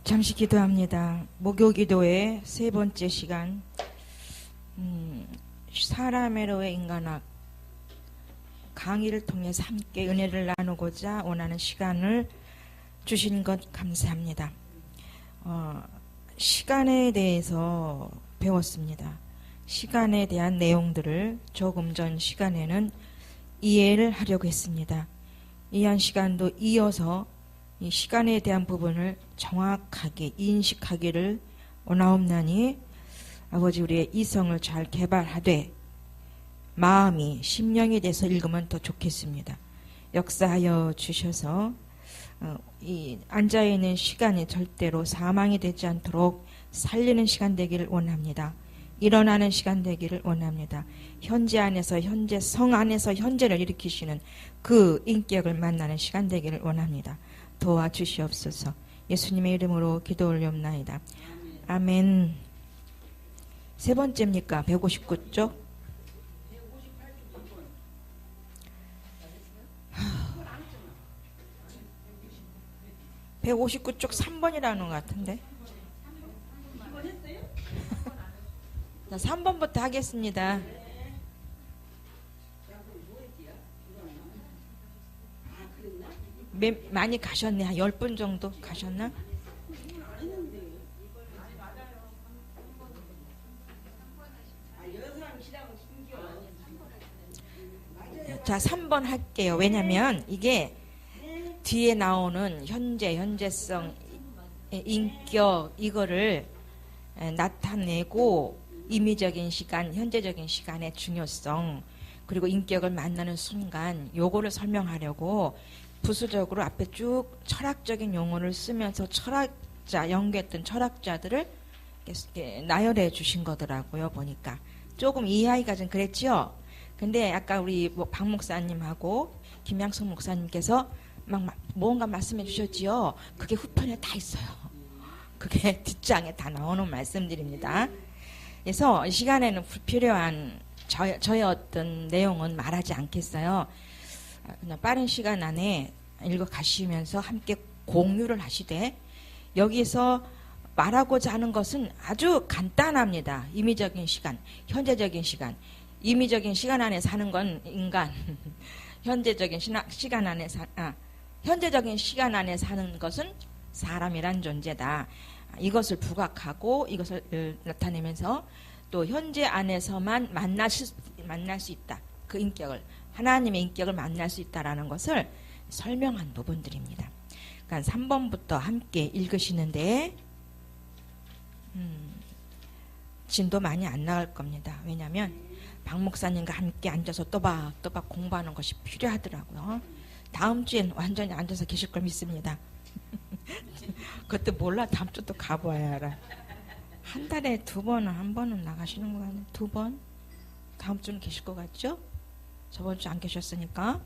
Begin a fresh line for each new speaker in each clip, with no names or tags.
잠시 기도합니다. 목요기도의 세 번째 시간, 사람의로의 인간학 강의를 통해서 함께 은혜를 나누고자 원하는 시간을 주신 것 감사합니다. 시간에 대해서 배웠습니다. 시간에 대한 내용들을 조금 전 시간에는 이해를 하려고 했습니다. 이한 시간도 이어서 이 시간에 대한 부분을 정확하게 인식하기를 원하옵나니 아버지 우리의 이성을 잘 개발하되 마음이 심령이 돼서 읽으면 더 좋겠습니다. 역사하여 주셔서 이 앉아있는 시간이 절대로 사망이 되지 않도록 살리는 시간 되기를 원합니다. 일어나는 시간 되기를 원합니다. 현재 안에서 현재 성 안에서 현재를 일으키시는 그 인격을 만나는 시간 되기를 원합니다. 도와주시옵소서. 예수님의 이름으로 기도 올리옵나이다. 아멘. 세 번째입니까? 159쪽? 159쪽 3번이라는 것 같은데. 자, 3번부터 하겠습니다. 많이 가셨네. 한 10분 정도 가셨나? 자, 3번 할게요. 왜냐면 이게 뒤에 나오는 현재성, 인격 이거를 나타내고 임의적인 시간, 현재적인 시간의 중요성, 그리고 인격을 만나는 순간 요거를 설명하려고 부수적으로 앞에 쭉 철학적인 용어를 쓰면서 연구했던 철학자들을 이렇게 나열해 주신 거더라고요. 보니까 조금 이해하기가 좀 그랬죠. 근데 아까 우리 박 목사님하고 김양숙 목사님께서 막 뭔가 말씀해 주셨지요. 그게 후편에 다 있어요. 그게 뒷장에 다 나오는 말씀드립니다. 그래서 이 시간에는 불필요한 저의 어떤 내용은 말하지 않겠어요. 그냥 빠른 시간 안에 읽어 가시면서 함께 공유를 하시되, 여기서 말하고자 하는 것은 아주 간단합니다. 임의적인 시간, 현재적인 시간. 임의적인 시간 안에 사는 건 인간, 현재적인 시간 안에 사는 것은 사람이란 존재다. 이것을 부각하고 이것을 나타내면서 또 현재 안에서만 만날 수 있다. 그 인격을, 하나님의 인격을 만날 수 있다라는 것을 설명한 부분들입니다. 그러니까 3번부터 함께 읽으시는데 진도 많이 안 나갈 겁니다. 왜냐하면 박 목사님과 함께 앉아서 또박또박 공부하는 것이 필요하더라고요. 다음 주엔 완전히 앉아서 계실 걸 믿습니다. 그것도 몰라. 다음 주 또 가봐야 알아. 한 달에 2번, 한 번은 나가시는 거 같네. 2번? 다음 주는 계실 것 같죠? 저번 주 안 계셨으니까.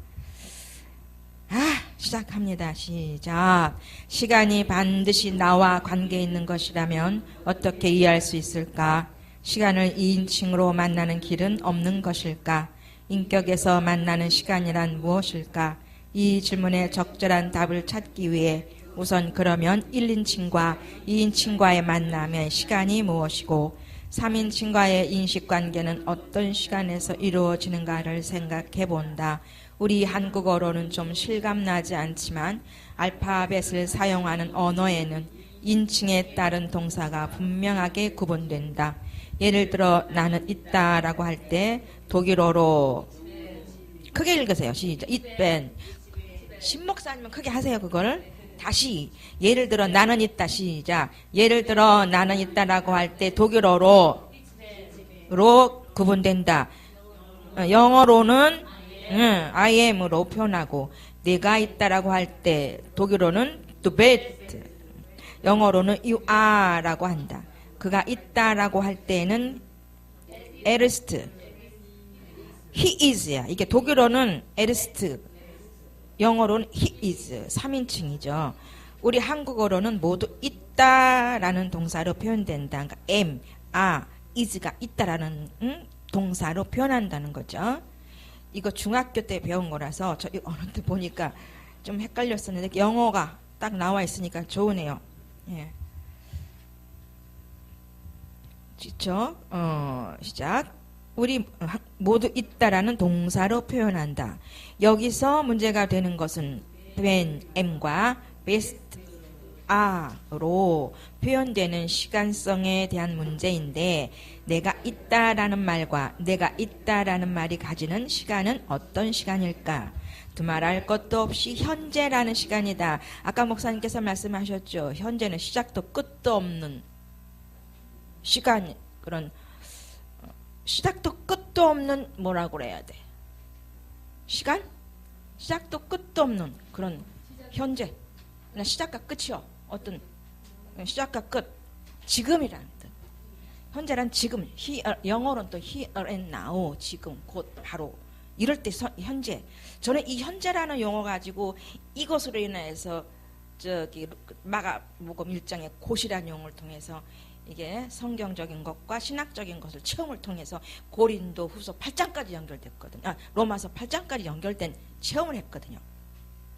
시작합니다. 시작. 시간이 반드시 나와 관계 있는 것이라면 어떻게 이해할 수 있을까? 시간을 2인칭으로 만나는 길은 없는 것일까? 인격에서 만나는 시간이란 무엇일까? 이 질문에 적절한 답을 찾기 위해 우선 그러면 1인칭과 2인칭과의 만남의 시간이 무엇이고 3인칭과의 인식관계는 어떤 시간에서 이루어지는가를 생각해 본다. 우리 한국어로는 좀 실감나지 않지만 알파벳을 사용하는 언어에는 인칭에 따른 동사가 분명하게 구분된다. 예를 들어 나는 있다라고 할 때 독일어로 크게 읽으세요. 시작. itben. 신목사님은 크게 하세요. 그거를. 다시 예를 들어 나는 있다. 시작. 예를 들어 나는 있다라고 할 때 독일어로 구분된다. 영어로는 I am으로 표현하고, 내가 있다라고 할 때 독일어는 du bist, 영어로는 you are라고 한다. 그가 있다라고 할 때는 er ist, he is야. 이게 독일어는 er ist, 영어로는 he is, 3인칭이죠. 우리 한국어로는 모두 있다라는 동사로 표현된다. 그러니까 am, is가 있다라는 동사로 표현한다는 거죠. 이거 중학교 때 배운 거라서 저 어느 때 보니까 좀 헷갈렸었는데 영어가 딱 나와 있으니까 좋으네요. 예. 그렇죠? 시작. 우리 모두 있다라는 동사로 표현한다. 여기서 문제가 되는 것은 when, am과 best, are로 표현되는 시간성에 대한 문제인데 내가 있다라는 말과 내가 있다라는 말이 가지는 시간은 어떤 시간일까? 두말할 것도 없이 현재라는 시간이다. 아까 목사님께서 말씀하셨죠. 현재는 시작도 끝도 없는 시간, 그런 시작도 끝도 없는 뭐라고 그래야 돼? 시간? 시작도 끝도 없는 그런 현재. 시작과 끝이요. 어떤 시작과 끝. 지금이라는 뜻. 현재란 지금. 영어로는 또 here and now. 지금 곧 바로. 이럴 때 현재. 저는 이 현재라는 용어 가지고 이것으로 인해서 저기 마가복음 1장의 곧이라는 용어를 통해서 이게 성경적인 것과 신학적인 것을 체험을 통해서 고린도 후서 8장까지 연결됐거든요. 로마서 8장까지 연결된 체험을 했거든요.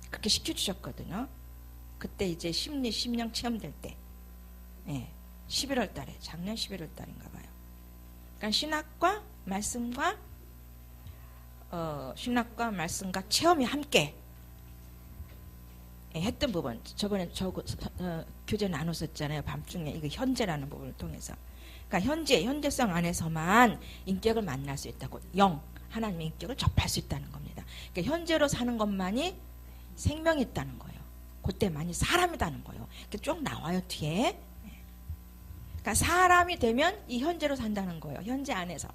그렇게 시켜주셨거든요. 그때 이제 심리, 심령 체험될 때. 예, 11월 달에, 작년 11월 달인가 봐요. 그러니까 신학과 말씀과 체험이 함께 했던 부분. 저번에 교재 나눴었잖아요. 밤중에 이거 현재라는 부분을 통해서. 그러니까 현재성 안에서만 인격을 만날 수 있다고. 하나님의 인격을 접할 수 있다는 겁니다. 그러니까 현재로 사는 것만이 생명이 있다는 거예요. 그때만이 사람이라는 거예요. 이렇게 쭉 나와요 뒤에. 그러니까 사람이 되면 이 현재로 산다는 거예요. 현재 안에서.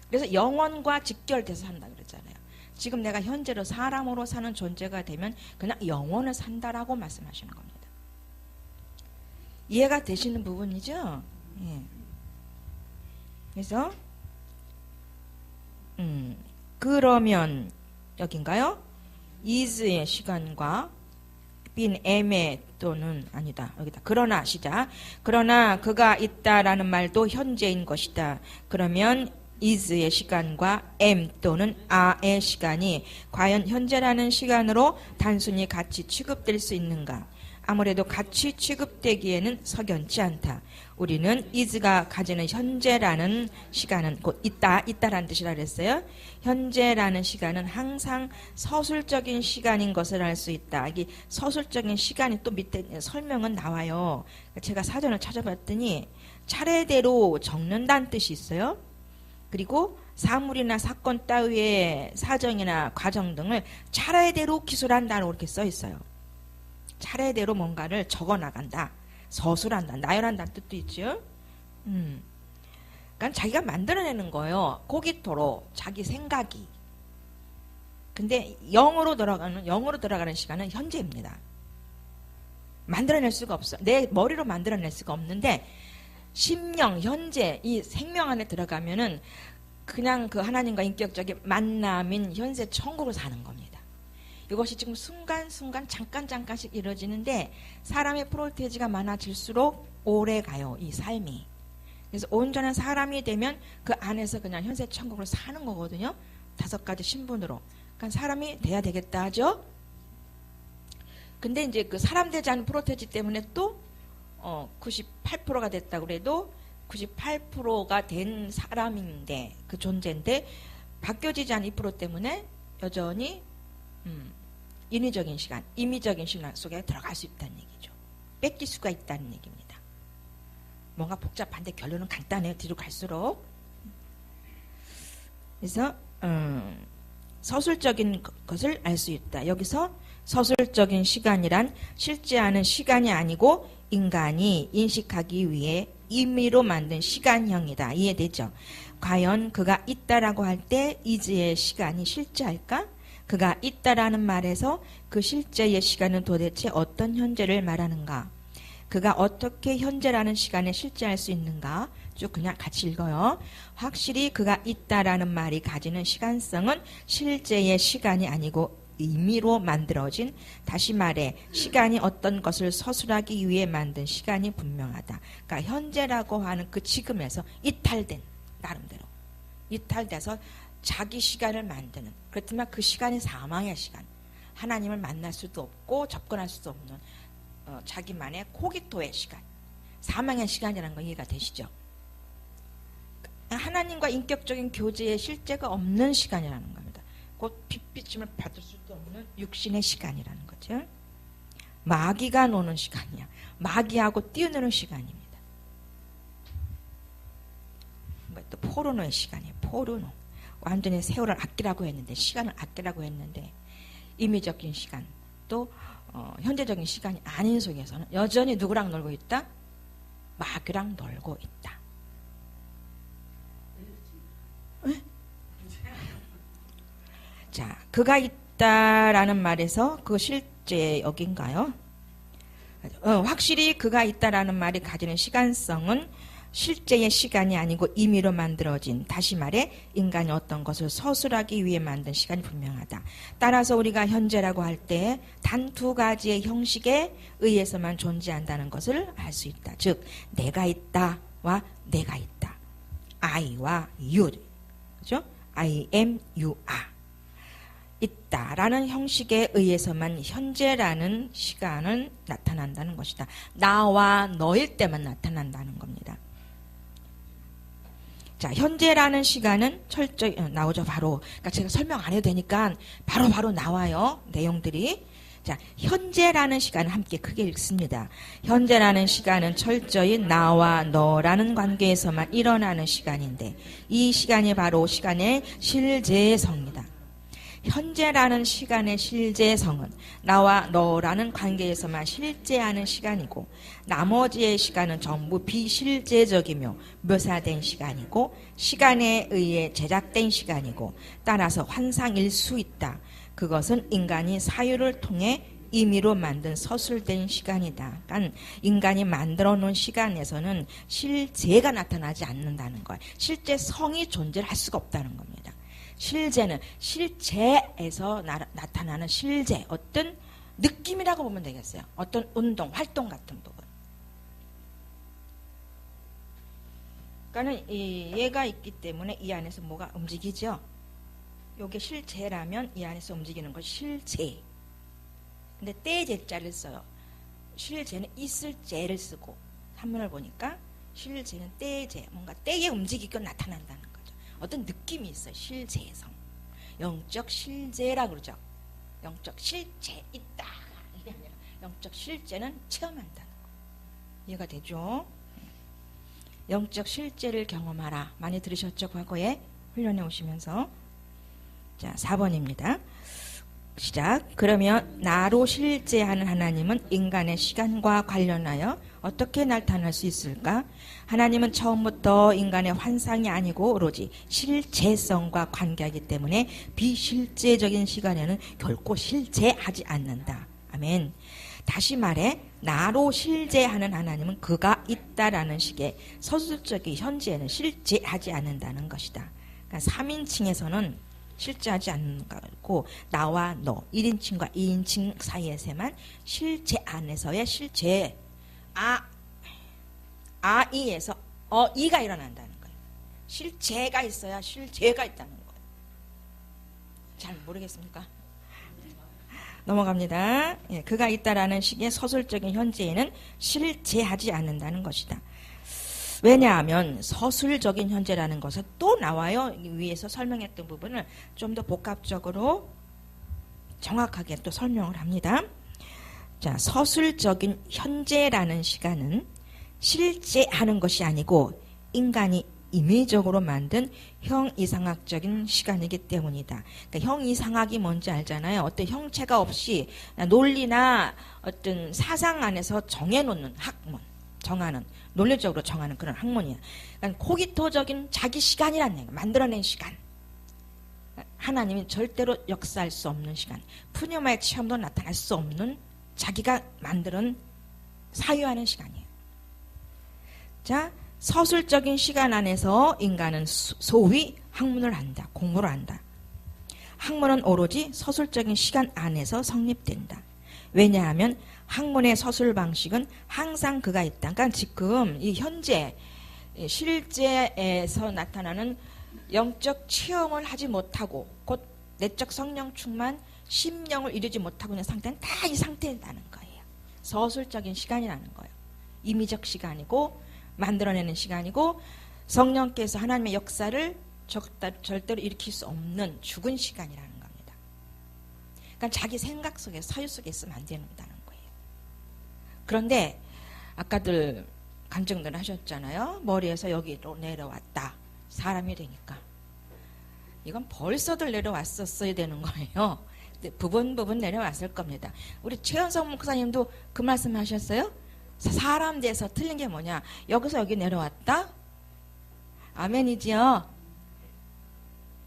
그래서 영원과 직결돼서 산다 그랬잖아요. 지금 내가 현재로 사람으로 사는 존재가 되면 그냥 영원을 산다라고 말씀하시는 겁니다. 이해가 되시는 부분이죠? 예. 그래서 그러면 여긴가요? is의 시간과 been, am의 또는 아니다. 여기다. 그러나 시작. 그러나 그가 있다라는 말도 현재인 것이다. 그러면 is의 시간과 am 또는 a의 시간이 과연 현재라는 시간으로 단순히 같이 취급될 수 있는가? 아무래도 같이 취급되기에는 석연치 않다. 우리는 is가 가지는 현재라는 시간은 곧 있다라는 뜻이라 그랬어요. 현재라는 시간은 항상 서술적인 시간인 것을 알 수 있다. 이 서술적인 시간이 또 밑에 설명은 나와요. 제가 사전을 찾아봤더니 차례대로 적는다는 뜻이 있어요. 그리고 사물이나 사건 따위의 사정이나 과정 등을 차례대로 기술한다고 이렇게 써 있어요. 차례대로 뭔가를 적어나간다. 서술한다. 나열한다는 뜻도 있죠. 그러니까 자기가 만들어내는 거예요. 고기토로 자기 생각이. 근데 영어로 들어가는 시간은 현재입니다. 만들어낼 수가 없어. 내 머리로 만들어낼 수가 없는데 심령, 현재, 이 생명 안에 들어가면은 그냥 그 하나님과 인격적인 만남인 현재 천국을 사는 겁니다. 이것이 지금 순간순간 잠깐씩 이루어지는데 사람의 프로테이지가 많아질수록 오래 가요. 이 삶이. 그래서 온전한 사람이 되면 그 안에서 그냥 현재 천국을 사는 거거든요. 5가지 신분으로. 그러니까 사람이 돼야 되겠다 하죠. 근데 이제 그 사람 되지 않은 프로테이지 때문에 또 98%가 됐다고 그래도 98%가 된 사람인데 그 존재인데 바뀌어지지 않은 2% 때문에 여전히 인위적인 시간, 임의적인 시간 속에 들어갈 수 있다는 얘기죠. 뺏길 수가 있다는 얘기입니다. 뭔가 복잡한데 결론은 간단해요. 뒤로 갈수록. 그래서 서술적인 것을 알 수 있다. 여기서 서술적인 시간이란 실제하는 시간이 아니고 인간이 인식하기 위해 임의로 만든 시간형이다. 이해되죠? 과연 그가 있다라고 할 때 is의 시간이 실제할까? 그가 있다라는 말에서 그 실제의 시간은 도대체 어떤 현재를 말하는가? 그가 어떻게 현재라는 시간에 실제할 수 있는가? 쭉 그냥 같이 읽어요. 확실히 그가 있다라는 말이 가지는 시간성은 실제의 시간이 아니고 임의로 만들어진, 다시 말해 시간이 어떤 것을 서술하기 위해 만든 시간이 분명하다. 그러니까 현재라고 하는 그 지금에서 이탈된, 나름대로 이탈돼서 자기 시간을 만드는, 그렇지만 그 시간이 사망의 시간, 하나님을 만날 수도 없고 접근할 수도 없는 자기만의 코기토의 시간, 사망의 시간이라는 거 이해가 되시죠? 하나님과 인격적인 교제의 실제가 없는 시간이라는 겁니다. 곧 빛비침을 받을 수도 없는 육신의 시간이라는 거죠. 마귀가 노는 시간이야. 마귀하고 뛰어노는 시간입니다. 또 포르노의 시간이에요. 포르노. 완전히 세월을 아끼라고 했는데, 시간을 아끼라고 했는데, 임의적인 시간, 또 현재적인 시간이 아닌 속에서는 여전히 누구랑 놀고 있다? 마귀랑 놀고 있다. 네? 자, 그가 있다라는 말에서 그 실제 여긴가요? 확실히 그가 있다라는 말이 가지는 시간성은 실제의 시간이 아니고 임의로 만들어진, 다시 말해 인간이 어떤 것을 서술하기 위해 만든 시간이 분명하다. 따라서 우리가 현재라고 할 때 단 두 가지의 형식에 의해서만 존재한다는 것을 알 수 있다. 즉 내가 있다와 내가 있다. I와 you. 그죠? I am, you are. 있다라는 형식에 의해서만 현재라는 시간은 나타난다는 것이다. 나와 너일 때만 나타난다는 겁니다. 자, 현재라는 시간은 철저히 나오죠. 바로. 그러니까 제가 설명 안 해도 되니까 바로 나와요. 내용들이. 자, 현재라는 시간은 함께 크게 읽습니다. 현재라는 시간은 철저히 나와 너라는 관계에서만 일어나는 시간인데, 이 시간이 바로 시간의 실제성이다. 현재라는 시간의 실제성은 나와 너라는 관계에서만 실제하는 시간이고, 나머지의 시간은 전부 비실제적이며 묘사된 시간이고, 시간에 의해 제작된 시간이고, 따라서 환상일 수 있다. 그것은 인간이 사유를 통해 임의로 만든 서술된 시간이다. 그러니까 인간이 만들어 놓은 시간에서는 실제가 나타나지 않는다는 거예요. 실제성이 존재를 할 수가 없다는 겁니다. 실제는 실제에서 나타나는 실제, 어떤 느낌이라고 보면 되겠어요. 어떤 운동, 활동 같은 부분. 그러니까는 얘가 있기 때문에 이 안에서 뭐가 움직이죠. 요게 실제라면 이 안에서 움직이는 것이 실제. 근데 때제자를 써요. 실제는 있을 제를 쓰고, 한문을 보니까 실제는 때제, 뭔가 때에 움직이고 나타난다는 거죠. 어떤 느낌이 있어요. 실제성. 영적 실제라 그러죠. 영적 실제 있다. 이게 아니라 영적 실제는 체험한다는 거. 이해가 되죠? 영적 실제를 경험하라. 많이 들으셨죠? 과거에 훈련해 오시면서. 자, 4번입니다. 시작. 그러면 나로 실제하는 하나님은 인간의 시간과 관련하여 어떻게 나타날 수 있을까? 하나님은 처음부터 인간의 환상이 아니고 오로지 실제성과 관계하기 때문에 비실제적인 시간에는 결코 실제하지 않는다. 아멘. 다시 말해 나로 실제하는 하나님은 그가 있다라는 식의 서술적인 현재에는 실제하지 않는다는 것이다. 그러니까 3인칭에서는 실제하지 않는 거고, 나와 너 1인칭과 2인칭 사이에서만 실제 안에서의 실제, 이에서 이가 일어난다는 거예요. 실제가 있어야 실제가 있다는 거예요. 잘 모르겠습니까? 넘어갑니다. 예, 그가 있다라는 식의 서술적인 현재에는 실제하지 않는다는 것이다. 왜냐하면 서술적인 현재라는 것은 또 나와요. 위에서 설명했던 부분을 좀 더 복합적으로 정확하게 또 설명을 합니다. 자, 서술적인 현재라는 시간은 실제하는 것이 아니고 인간이 임의적으로 만든 형이상학적인 시간이기 때문이다. 그러니까 형이상학이 뭔지 알잖아요. 어떤 형체가 없이 논리나 어떤 사상 안에서 정해놓는 학문, 정하는, 논리적으로 정하는 그런 학문이야. 그러니까 코기토적인 자기 시간이라는 얘기야. 만들어낸 시간. 하나님이 절대로 역사할 수 없는 시간. 푸뉴마의 체험도 나타날 수 없는 자기가 만드는 사유하는 시간이에요. 자, 서술적인 시간 안에서 인간은 소위 학문을 한다. 공부를 한다. 학문은 오로지 서술적인 시간 안에서 성립된다. 왜냐하면 학문의 서술 방식은 항상 그가 있다. 그러니까 지금 이 현재 실제에서 나타나는 영적 체험을 하지 못하고 곧 내적 성령 충만 심령을 이루지 못하고 있는 상태는 다 이 상태에 있다는 거예요. 서술적인 시간이라는 거예요. 임의적 시간이고 만들어내는 시간이고 성령께서 하나님의 역사를 절대로 일으킬 수 없는 죽은 시간이라는 겁니다. 그러니까 자기 생각 속에 사유 속에 있으면 안 된다는 거예요. 그런데 아까들 간증들 하셨잖아요. 머리에서 여기로 내려왔다. 사람이 되니까. 이건 벌써들 내려왔었어야 되는 거예요. 부분 내려왔을 겁니다. 우리 최현성 목사님도 그 말씀 하셨어요? 사람 돼서 틀린 게 뭐냐? 여기서 여기 내려왔다? 아멘이지요?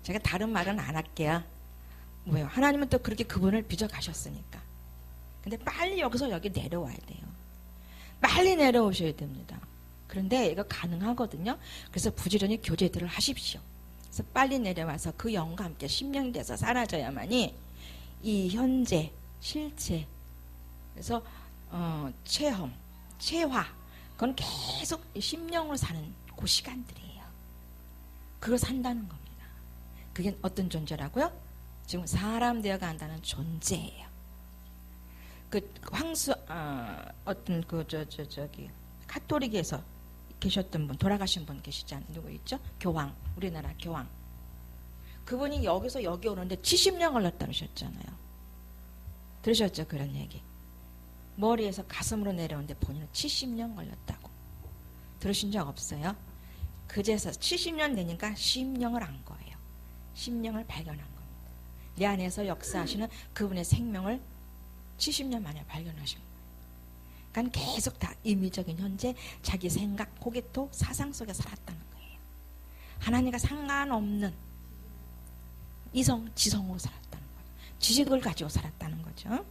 제가 다른 말은 안 할게요. 뭐예요? 하나님은 또 그렇게 그분을 빚어가셨으니까. 근데 빨리 여기서 여기 내려와야 돼요. 빨리 내려오셔야 됩니다. 그런데 이거 가능하거든요. 그래서 부지런히 교제들을 하십시오. 그래서 빨리 내려와서 그 영과 함께 심령이 돼서 사라져야만이 이 현재, 실체, 그래서 체험, 체화, 그건 계속 심령으로 사는 그 시간들이에요. 그걸 산다는 겁니다. 그게 어떤 존재라고요? 지금 사람 되어가 한다는 존재예요. 저기 카톨릭에서 계셨던 분, 돌아가신 분 계시잖아요. 누구 있죠? 교황, 우리나라 교황. 그분이 여기서 여기 오는데 70년 걸렸다 그러셨잖아요. 들으셨죠? 그런 얘기. 머리에서 가슴으로 내려오는데 본인은 70년 걸렸다고. 들으신 적 없어요? 그제서 70년 되니까 심령을 안 거예요. 심령을 발견한 겁니다. 내 안에서 역사하시는 그분의 생명을 70년 만에 발견하신 거예요. 그러니까 계속 다 임의적인 현재 자기 생각, 고개토, 사상 속에 살았다는 거예요. 하나님과 상관없는 이성, 지성으로 살았다는 거죠. 지식을 가지고 살았다는 거죠.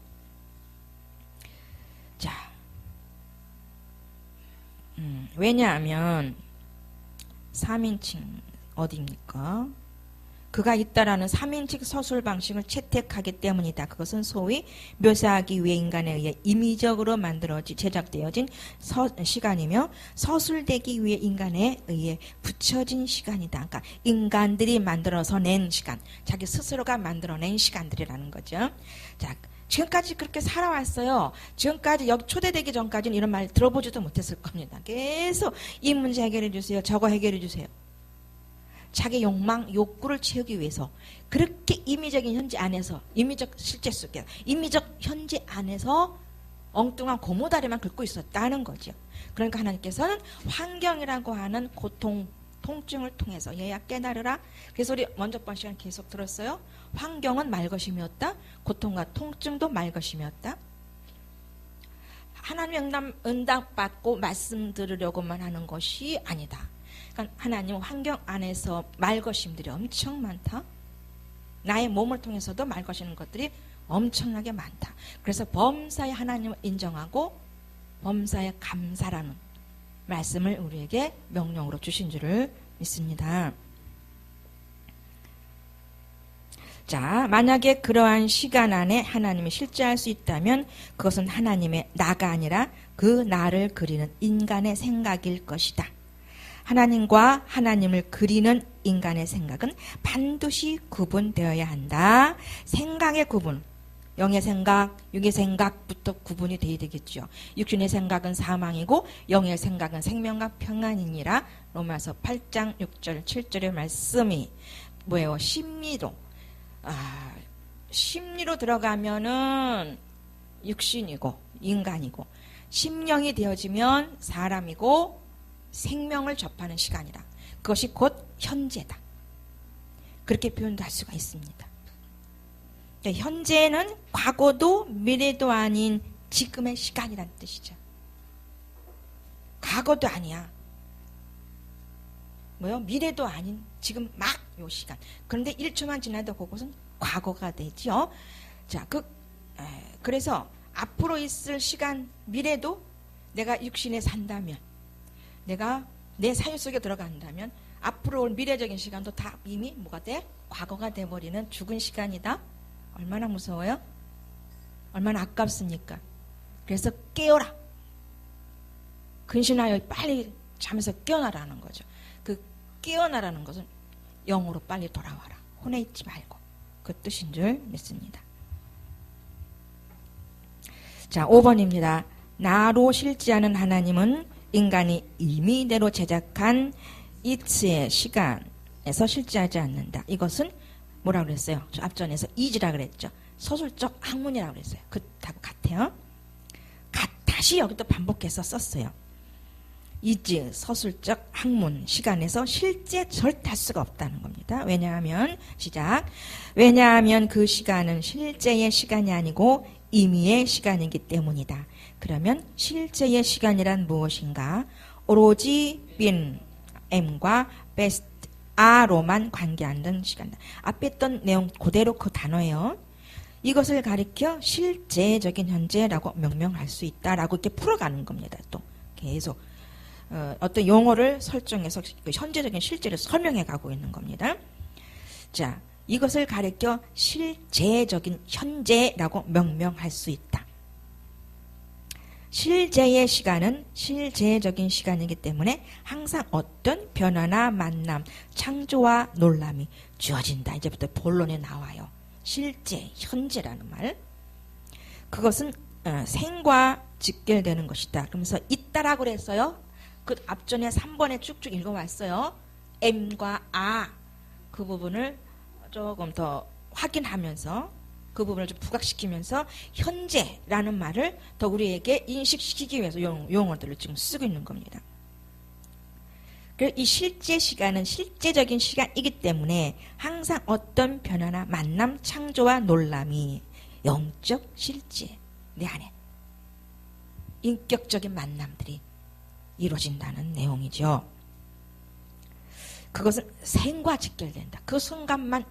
자, 왜냐하면 3인칭 어디입니까? 그가 있다라는 3인칭 서술 방식을 채택하기 때문이다. 그것은 소위 묘사하기 위해 인간에 의해 임의적으로 만들어진 제작되어진 시간이며 서술되기 위해 인간에 의해 붙여진 시간이다. 그러니까 인간들이 만들어서 낸 시간, 자기 스스로가 만들어낸 시간들이라는 거죠. 자, 지금까지 그렇게 살아왔어요. 지금까지 여기 초대되기 전까지는 이런 말 들어보지도 못했을 겁니다. 계속 이 문제 해결해 주세요. 저거 해결해 주세요. 자기 욕망, 욕구를 채우기 위해서 그렇게 임의적인 현재 안에서, 임의적 실제 속에, 임의적 현재 안에서 엉뚱한 고무다리만 긁고 있었다는 거죠. 그러니까 하나님께서는 환경이라고 하는 고통, 통증을 통해서 얘야 깨달으라. 그래서 우리 먼저 번 시간 계속 들었어요. 환경은 말 것임이었다. 고통과 통증도 말 것임이었다. 하나님의 응답받고 말씀 들으려고만 하는 것이 아니다. 그러니까 하나님 환경 안에서 말 것임들이 엄청 많다. 나의 몸을 통해서도 말 것이는 것들이 엄청나게 많다. 그래서 범사에 하나님을 인정하고 범사에 감사라는 말씀을 우리에게 명령으로 주신 줄을 믿습니다. 자, 만약에 그러한 시간 안에 하나님이 실제할 수 있다면 그것은 하나님의 나가 아니라 그 나를 그리는 인간의 생각일 것이다. 하나님과 하나님을 그리는 인간의 생각은 반드시 구분되어야 한다. 생각의 구분, 영의 생각, 육의 생각부터 구분이 되어야 되겠죠. 육신의 생각은 사망이고 영의 생각은 생명과 평안이니라. 로마서 8장 6절 7절의 말씀이 뭐예요? 심리로. 심리로 들어가면은 육신이고 인간이고, 심령이 되어지면 사람이고 생명을 접하는 시간이다. 그것이 곧 현재다. 그렇게 표현도 할 수가 있습니다. 현재는 과거도 미래도 아닌 지금의 시간이란 뜻이죠. 과거도 아니야. 뭐요? 미래도 아닌 지금 막 요 시간. 그런데 1초만 지나도 그것은 과거가 되죠. 자, 그래서 앞으로 있을 시간, 미래도 내가 육신에 산다면, 내가 내 사유 속에 들어간다면 앞으로 올 미래적인 시간도 다 이미 뭐가 돼? 과거가 돼버리는 죽은 시간이다. 얼마나 무서워요? 얼마나 아깝습니까? 그래서 깨어라. 근신하여 빨리 잠에서 깨어나라는 거죠. 그 깨어나라는 것은 영으로 빨리 돌아와라. 혼에 있지 말고. 그 뜻인 줄 믿습니다. 자, 5번입니다. 나로 실지하는 하나님은 인간이 임의대로 제작한 이츠의 시간에서 실지하지 않는다. 이것은 뭐라고 그랬어요? 저 앞전에서 이지라 그랬죠. 서술적 학문이라고 그랬어요. 그하고 같아요. 다시 여기도 반복해서 썼어요. 이지, 서술적 학문, 시간에서 실제 절대할 수가 없다는 겁니다. 왜냐하면 시작. 왜냐하면 그 시간은 실제의 시간이 아니고 임의의 시간이기 때문이다. 그러면 실제의 시간이란 무엇인가? 오로지 빈, M과 베스트, R로만 관계하는 시간이다. 앞에 했던 내용 그대로 그 단어예요. 이것을 가리켜 실제적인 현재라고 명명할 수 있다라고 이렇게 풀어가는 겁니다. 또 계속 어떤 용어를 설정해서 그 현재적인 실제를 설명해 가고 있는 겁니다. 자, 이것을 가리켜 실제적인 현재라고 명명할 수 있다. 실제의 시간은 실제적인 시간이기 때문에 항상 어떤 변화나 만남, 창조와 놀람이 주어진다. 이제부터 본론에 나와요. 실제, 현재라는 말. 그것은 생과 직결되는 것이다. 그러면서 있다라고 그랬어요. 그 앞전에 3번에 쭉쭉 읽어왔어요. M과 A 그 부분을 조금 더 확인하면서 그 부분을 좀 부각시키면서 현재라는 말을 더 우리에게 인식시키기 위해서 용어들을 지금 쓰고 있는 겁니다. 이 실제 시간은 실제적인 시간이기 때문에 항상 어떤 변화나 만남, 창조와 놀람이 영적 실제 내 안에 인격적인 만남들이 이루어진다는 내용이죠. 그것은 생과 직결된다. 그 순간만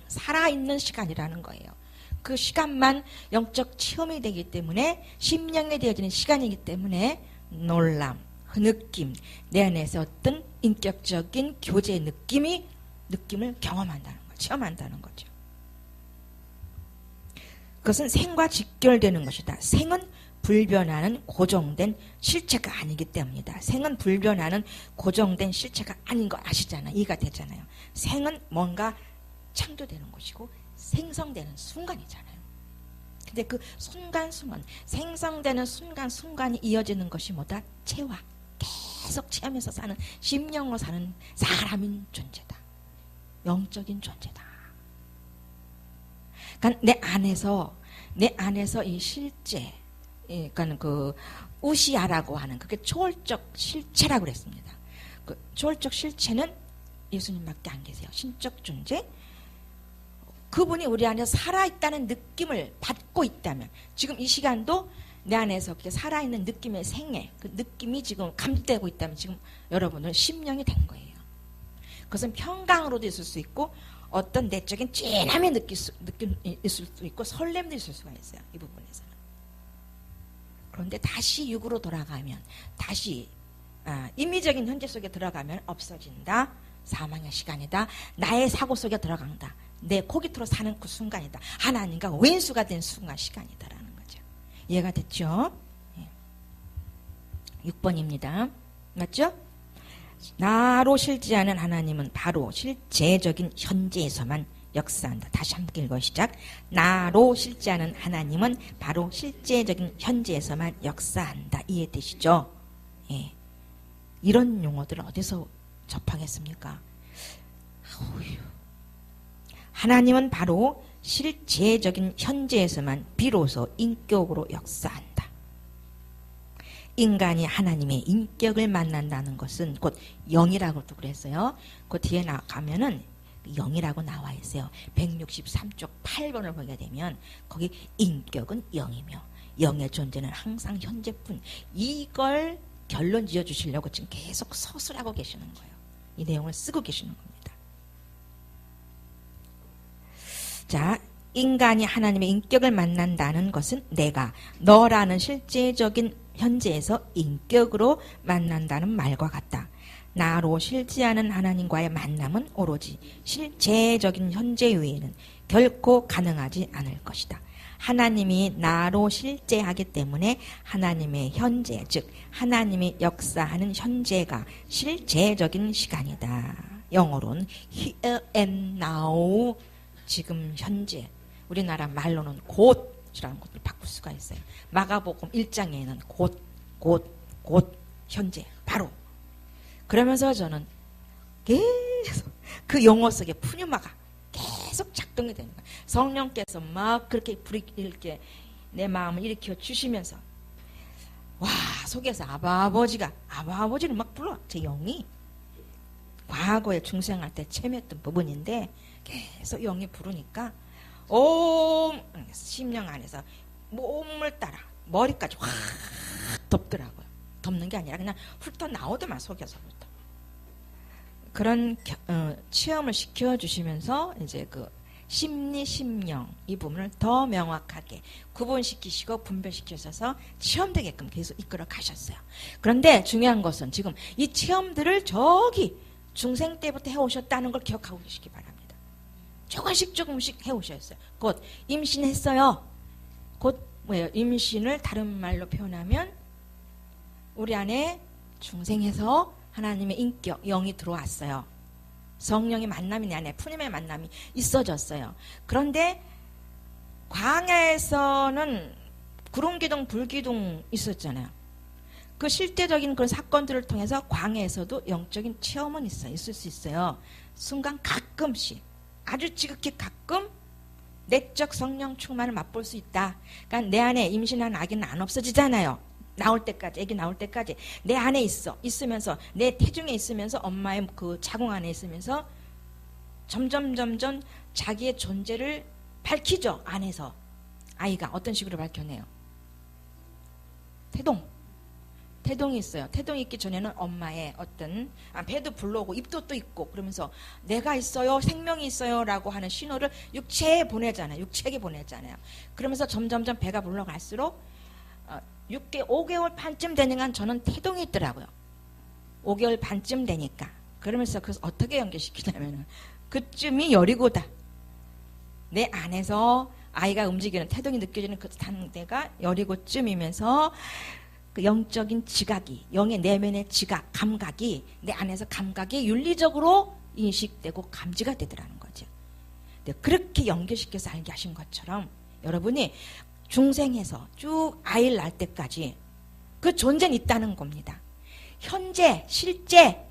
살아있는 시간이라는 거예요. 그 시간만 영적 체험이 되기 때문에 심령에 되어지는 시간이기 때문에 놀람, 느낌, 내 안에서 어떤 인격적인 교제의 느낌을 경험한다는 거죠. 체험한다는 거죠. 그것은 생과 직결되는 것이다. 생은 불변하는 고정된 실체가 아니기 때문이다. 생은 불변하는 고정된 실체가 아닌 거 아시잖아요. 이해가 되잖아요. 생은 뭔가 창조되는 것이고 생성되는 순간이잖아요. 근데 그 순간순간, 생성되는 순간순간이 이어지는 것이 뭐다? 체화. 계속 체하면서 사는, 심령으로 사는 사람인 존재다. 영적인 존재다. 그러니까 내 안에서 이 실제, 그러니까 그 우시아라고 하는 그게 초월적 실체라고 그랬습니다. 그 초월적 실체는 예수님밖에 안 계세요. 신적 존재. 그분이 우리 안에서 살아있다는 느낌을 받고 있다면 지금 이 시간도 내 안에서 살아있는 느낌의 생애, 그 느낌이 지금 감지되고 있다면 지금 여러분은 심령이 된 거예요. 그것은 평강으로도 있을 수 있고 어떤 내적인 찐함이 느낌 있을 수도 있고 설렘도 있을 수가 있어요. 이 부분에서는. 그런데 다시 육으로 돌아가면 다시 임의적인 현재 속에 들어가면 없어진다. 사망의 시간이다. 나의 사고 속에 들어간다. 내 코기토로 사는 그 순간이다. 하나님과 왼수가 된 순간 시간이다라는 거죠. 이해가 됐죠? 6번입니다. 맞죠? 나로 실지하는 하나님은 바로 실제적인 현재에서만 역사한다. 다시 함께 읽어 시작. 나로 실지하는 하나님은 바로 실제적인 현재에서만 역사한다. 이해되시죠? 예. 이런 용어들을 어디서 접하겠습니까? 하나님은 바로 실제적인 현재에서만 비로소 인격으로 역사한다. 인간이 하나님의 인격을 만난다는 것은 곧 영이라고도 그랬어요. 그 뒤에 나가면은 영이라고 나와 있어요. 163쪽 8번을 보게 되면 거기 인격은 영이며 영의 존재는 항상 현재뿐. 이걸 결론 지어주시려고 지금 계속 서술하고 계시는 거예요. 이 내용을 쓰고 계시는 겁니다. 자, 인간이 하나님의 인격을 만난다는 것은 내가 너라는 실제적인 현재에서 인격으로 만난다는 말과 같다. 나로 실제하는 하나님과의 만남은 오로지 실제적인 현재 외에는 결코 가능하지 않을 것이다. 하나님이 나로 실제하기 때문에 하나님의 현재, 즉 하나님이 역사하는 현재가 실제적인 시간이다. 영어로는 here and now, 지금 현재, 우리나라 말로는 곧 곧이라는 것을 바꿀 수가 있어요. 마가복음 1장에는 곧 현재 바로. 그러면서 저는 계속 그 용어 속에 푸뉴마가 계속 작동이 되는 거예요. 성령께서 막 그렇게 이렇게 내 마음을 일으켜 주시면서 와 속에서 아버지를 막 불러. 제 영이 과거에 중생할 때 체면했던 부분인데 계속 영이 부르니까 심령 안에서 몸을 따라 머리까지 확 덮더라고요. 덮는 게 아니라 그냥 훑어 나오더만 속에서부터. 그런 체험을 시켜주시면서 이제 그 심리, 심령 이 부분을 더 명확하게 구분시키시고 분별시키셔서 체험되게끔 계속 이끌어 가셨어요. 그런데 중요한 것은 지금 이 체험들을 저기 중생 때부터 해오셨다는 걸 기억하고 계시기 바랍니다. 조금씩 해오셨어요. 곧 임신했어요. 곧 뭐예요? 임신을 다른 말로 표현하면 우리 안에 중생에서 하나님의 인격, 영이 들어왔어요. 성령의 만남이 내 안에 푸님의 만남이 있어졌어요. 그런데 광야에서는 구름기둥, 불기둥 있었잖아요. 그 실제적인 그런 사건들을 통해서 광야에서도 영적인 체험은 있을 수 있어요. 순간 가끔씩 아주 지극히 가끔 내적 성령 충만을 맛볼 수 있다. 그러니까 내 안에 임신한 아기는 안 없어지잖아요. 나올 때까지, 아기 나올 때까지 내 안에 있으면서 내 태중에 있으면서 엄마의 그 자궁 안에 있으면서 점점 자기의 존재를 밝히죠. 안에서 아이가 어떤 식으로 밝혀내요? 태동이 있어요. 태동이 있기 전에는 엄마의 어떤 배도 불러오고 입도 또 있고 그러면서 내가 있어요, 생명이 있어요 라고 하는 신호를 육체에 보내잖아요. 그러면서 점점 배가 불러갈수록 5개월 반쯤 되니까 저는 태동이 있더라고요. 5개월 반쯤 되니까. 그러면서 그래서 어떻게 연결시키냐면은 그쯤이 여리고다. 내 안에서 아이가 움직이는 태동이 느껴지는 그 단계가 여리고쯤이면서 그 영적인 지각이, 영의 내면의 지각, 감각이 내 안에서 감각이 윤리적으로 인식되고 감지가 되더라는 거죠. 그렇게 연결시켜서 알게 하신 것처럼 여러분이 중생에서 쭉 아이를 낳을 때까지 그 존재는 있다는 겁니다. 현재, 실제,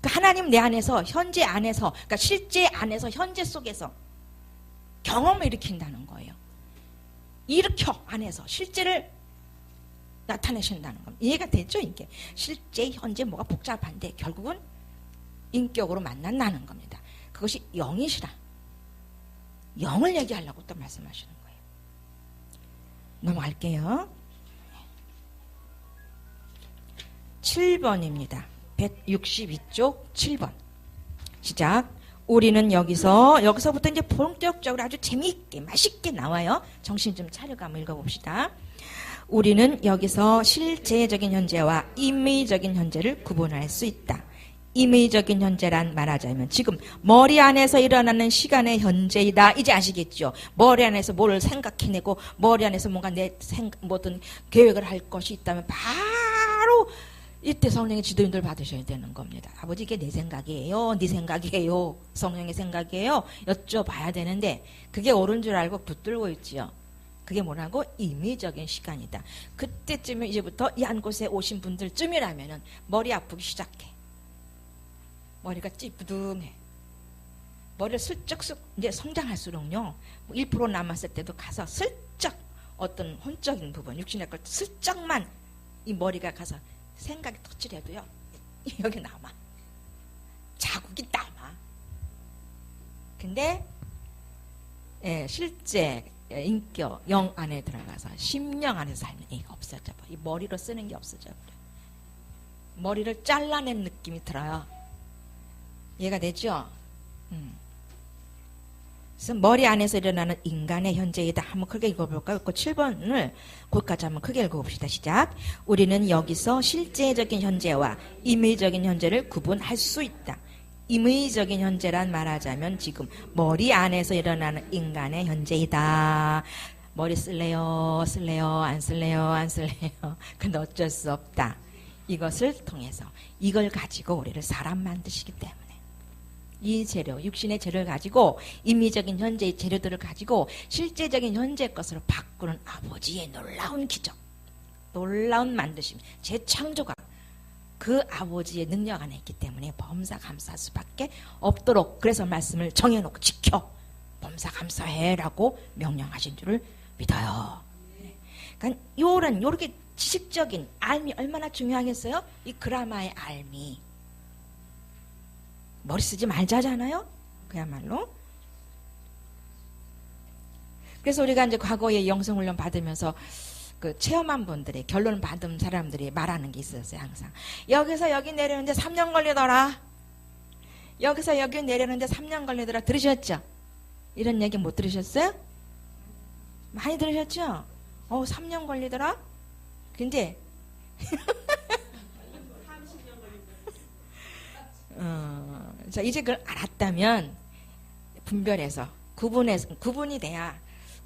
그 하나님 내 안에서, 현재 안에서, 그러니까 실제 안에서, 현재 속에서 경험을 일으킨다는 거예요. 일으켜, 안에서. 실제를 나타내신다는 겁니다. 이해가 되죠, 이게? 실제, 현재 뭐가 복잡한데 결국은 인격으로 만난다는 겁니다. 그것이 영이시라. 영을 얘기하려고 또 말씀하시는 거예요. 넘어갈게요. 7번입니다. 162쪽 7번. 시작. 우리는 여기서부터 이제 본격적으로 아주 재미있게, 맛있게 나와요. 정신 좀 차려가 한번 읽어봅시다. 우리는 여기서 실제적인 현재와 임의적인 현재를 구분할 수 있다. 임의적인 현재란 말하자면 지금 머리 안에서 일어나는 시간의 현재이다. 이제 아시겠죠? 머리 안에서 뭘 생각해내고 머리 안에서 뭔가 뭐든 계획을 할 것이 있다면 바로 이때 성령의 지도인들 받으셔야 되는 겁니다. 아버지 이게 내 생각이에요? 네 생각이에요? 성령의 생각이에요? 여쭤봐야 되는데 그게 옳은 줄 알고 붙들고 있지요. 그게 뭐라고? 임의적인 시간이다. 그때쯤에 이제부터 이 한 곳에 오신 분들쯤이라면은 머리 아프기 시작해. 머리가 찌뿌둥해. 머리를 슬쩍 이제 성장할수록요. 1% 남았을 때도 가서 슬쩍 어떤 혼적인 부분, 육신의 걸 슬쩍만 이 머리가 가서 생각이 터치해도요. 여기 남아. 자국이 남아. 근데 실제 인격, 영 안에 들어가서 심령 안에서 살면 이게 없어져 버려. 이 머리로 쓰는 게 없어져 버려. 머리를 잘라낸 느낌이 들어요. 이해가 되죠? 그래서 머리 안에서 일어나는 인간의 현재이다. 한번 크게 읽어볼까요? 그 7번을 거기까지 한번 크게 읽어봅시다. 시작. 우리는 여기서 실제적인 현재와 임의적인 현재를 구분할 수 있다. 임의적인 현재란 말하자면 지금 머리 안에서 일어나는 인간의 현재이다. 머리 쓸래요? 안 쓸래요? 근데 어쩔 수 없다. 이것을 통해서 이걸 가지고 우리를 사람 만드시기 때문에 이 재료, 육신의 재료를 가지고 임의적인 현재의 재료들을 가지고 실제적인 현재 것으로 바꾸는 아버지의 놀라운 기적, 놀라운 만드심, 재창조가 그 아버지의 능력 안에 있기 때문에 범사감사할 수밖에 없도록, 그래서 말씀을 정해놓고 지켜 범사감사해라고 명령하신 줄을 믿어요. 그러니까 요렇게 지식적인 알미 얼마나 중요하겠어요? 이 그라마의 알미. 머리 쓰지 말자잖아요. 그야말로. 그래서 우리가 이제 과거에 영성훈련 받으면서 그 체험한 분들이, 결론 받은 사람들이 말하는 게 있었어요. 항상 여기서 여기 내려는데 3년 걸리더라, 여기서 여기 내려는데 3년 걸리더라. 들으셨죠? 이런 얘기 못 들으셨어요? 많이 들으셨죠? 3년 걸리더라. 근데 자, 이제 그걸 알았다면 분별해서 구분이 돼야,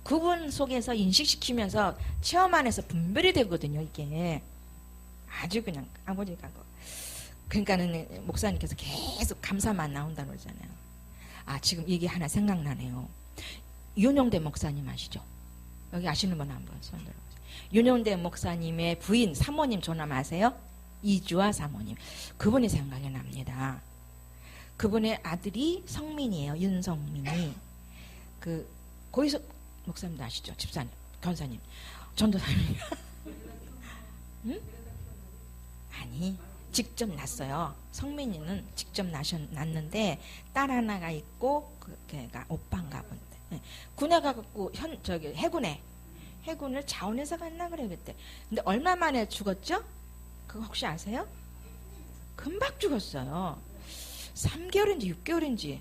구분 속에서 인식시키면서 체험 안에서 분별이 되거든요. 이게 아주 그냥 아버지가 그러니까는 목사님께서 계속 감사만 나온다고 그러잖아요. 지금 이게 하나 생각나네요. 윤용대 목사님 아시죠? 여기 아시는 분 한번 손 들어보세요. 윤용대 목사님의 부인 사모님 조남 아세요? 이주아 사모님. 그분이 생각이 납니다. 그분의 아들이 성민이에요. 윤성민이. 고희석 목사님도 아시죠? 집사님, 권사님, 전도사님. 응? 아니, 직접 낳았어요. 성민이는 직접 낳았는데 딸 하나가 있고 걔가 오빠인가 본데. 군에 가갖고 해군을 자원해서 갔나 그래 그때. 근데 얼마 만에 죽었죠? 그거 혹시 아세요? 금방 죽었어요. 3개월인지 6개월인지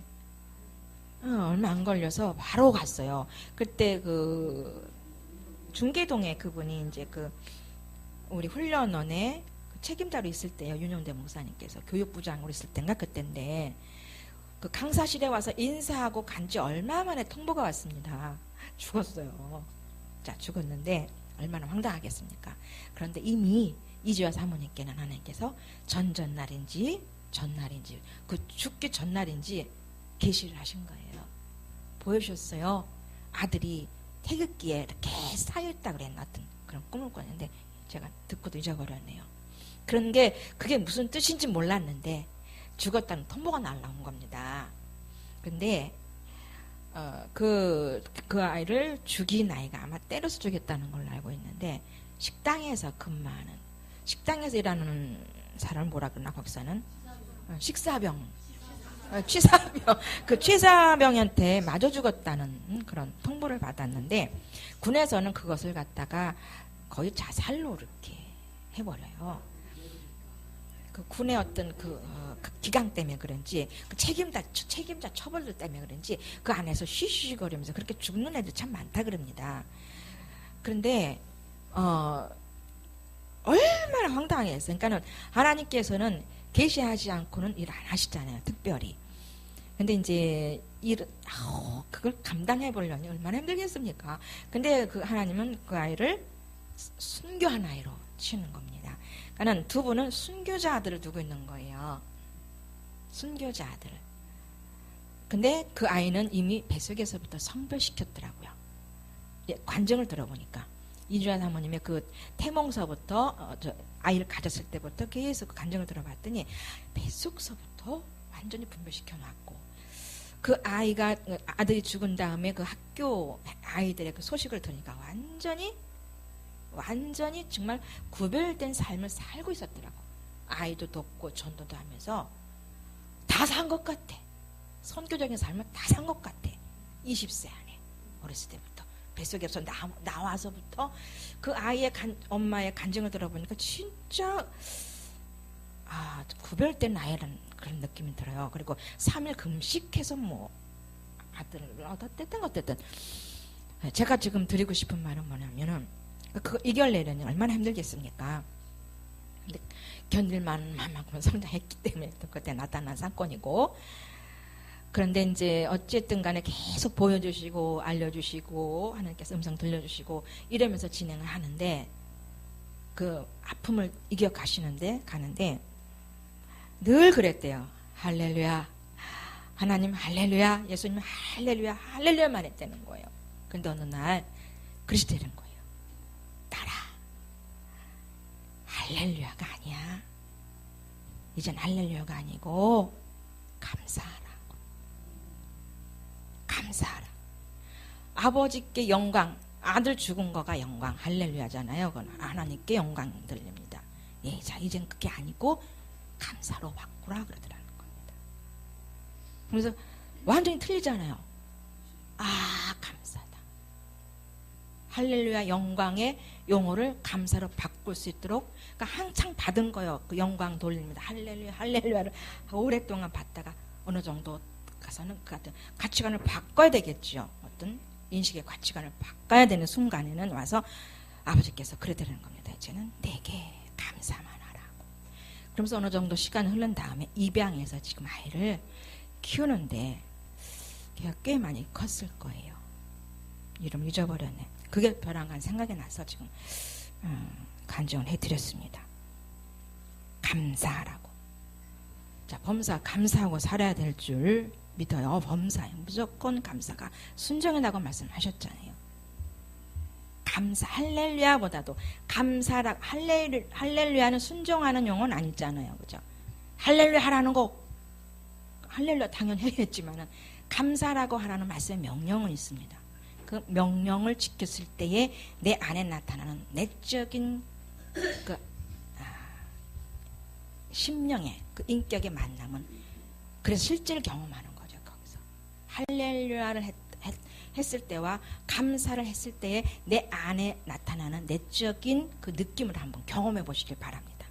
얼마 안 걸려서 바로 갔어요. 그때 중계동에 그분이 이제 우리 훈련원에 책임자로 있을 때요. 윤용대 목사님께서 교육부장으로 있을 때인가 그때인데 강사실에 와서 인사하고 간지 얼마 만에 통보가 왔습니다. 죽었어요. 자, 죽었는데 얼마나 황당하겠습니까? 그런데 이미 이주아 사모님께는 하나님께서 전날인지 죽기 전날인지 계시를 하신 거예요. 보여주셨어요. 아들이 태극기에 이렇게 쌓여있다 그랬나 하여튼 그런 꿈을 꿨는데 제가 듣고도 잊어버렸네요. 그런 게 그게 무슨 뜻인지 몰랐는데 죽었다는 통보가 날라온 겁니다. 근데 그 아이를 죽인 아이가 아마 때려서 죽였다는 걸로 알고 있는데 식당에서 일하는 사람을 뭐라 그러나 거기서는 식사병, 취사병한테 맞아 죽었다는 그런 통보를 받았는데 군에서는 그것을 갖다가 거의 자살로 이렇게 해버려요. 군의 어떤 기강 때문에 그런지 책임자 처벌들 때문에 그런지 그 안에서 쉬쉬거리면서 그렇게 죽는 애들 참 많다 그럽니다. 그런데 얼마나 황당했어요. 그러니까는 하나님께서는 계시하지 않고는 일 안 하시잖아요. 특별히. 근데 이제 그걸 감당해 보려니 얼마나 힘들겠습니까? 근데 하나님은 그 아이를 순교한 아이로 치는 겁니다. 그러니까 두 분은 순교자 아들을 두고 있는 거예요. 순교자 아들. 근데 그 아이는 이미 뱃속에서부터 성별시켰더라고요. 관정을 들어보니까 이주아 사모님의 태몽서부터 아이를 가졌을 때부터 계속 관정을 들어봤더니 뱃속서부터 완전히 분별시켜놨고 아들이 죽은 다음에 학교 아이들의 소식을 들으니까 완전히 정말 구별된 삶을 살고 있었더라고. 아이도 돕고 전도도 하면서 다 산 것 같아. 선교적인 삶을 다 산 것 같아. 20세 안에 어렸을 때부터 뱃속에서 나와서부터 그 아이의 엄마의 간증을 들어보니까 진짜 구별된 아이라는 그런 느낌이 들어요. 그리고 3일 금식해서 아들을 어쨌든 제가 지금 드리고 싶은 말은 뭐냐면은 그거 이겨내려니 얼마나 힘들겠습니까? 근데 견딜만 만큼 성장했기 때문에 그때 나타난 사건이고, 그런데 이제 어쨌든 간에 계속 보여주시고 알려주시고 하나님께서 음성 들려주시고 이러면서 진행을 하는데 그 아픔을 이겨가는데 늘 그랬대요. 할렐루야, 하나님 할렐루야, 예수님 할렐루야, 할렐루야만 했다는 거예요. 근데 어느 날 그릇이 되는 거예요. 따라. 할렐루야가 아니야. 이젠 할렐루야가 아니고 감사하라. 감사하라. 아버지께 영광, 아들 죽은 거가 영광, 할렐루야잖아요. 그건 하나님께 영광 들립니다. 예, 자, 이젠 그게 아니고 감사로 바꾸라 그러더라는 겁니다. 그래서 완전히 틀리잖아요. 아, 감사다. 할렐루야 영광의 용어를 감사로 바꿀 수 있도록, 그러니까 한창 받은 거요. 그 영광 돌립니다. 할렐루야, 할렐루야를 오랫동안 받다가 어느 정도 가서는 그 같은 가치관을 바꿔야 되겠죠. 어떤 인식의 가치관을 바꿔야 되는 순간에는 와서 아버지께서 그래 되는 겁니다. 이제는 내게 감사만 하라고. 그러면서 어느 정도 시간이 흐른 다음에 입양해서 지금 아이를 키우는데 걔가 꽤 많이 컸을 거예요. 이름 잊어버렸네. 그게 벼랑간 생각이 나서 지금 간증을 해드렸습니다. 감사하라고. 자, 범사 감사하고 살아야 될 줄 믿어요. 범사에 무조건 감사가 순종이라고 말씀하셨잖아요. 감사, 할렐루야보다도 감사라, 할렐루야는 순종하는 용어는 아니잖아요. 그죠? 할렐루야 하라는 거, 할렐루야 당연히 해야겠지만은 감사라고 하라는 말씀의 명령은 있습니다. 그 명령을 지켰을 때에 내 안에 나타나는 내적인 그 심령의 그 인격의 만남은, 그래서 실제를 경험하는 거죠. 거기서 할렐루야를 했을 때와 감사를 했을 때에 내 안에 나타나는 내적인 그 느낌을 한번 경험해 보시길 바랍니다.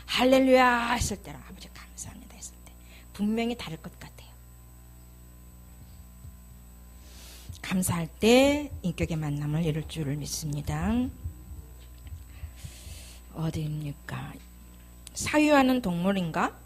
할렐루야 했을 때랑 아버지 감사합니다 했을 때 분명히 다를 것 같아요. 감사할 때 인격의 만남을 이룰 줄을 믿습니다. 어디입니까? 사유하는 동물인가?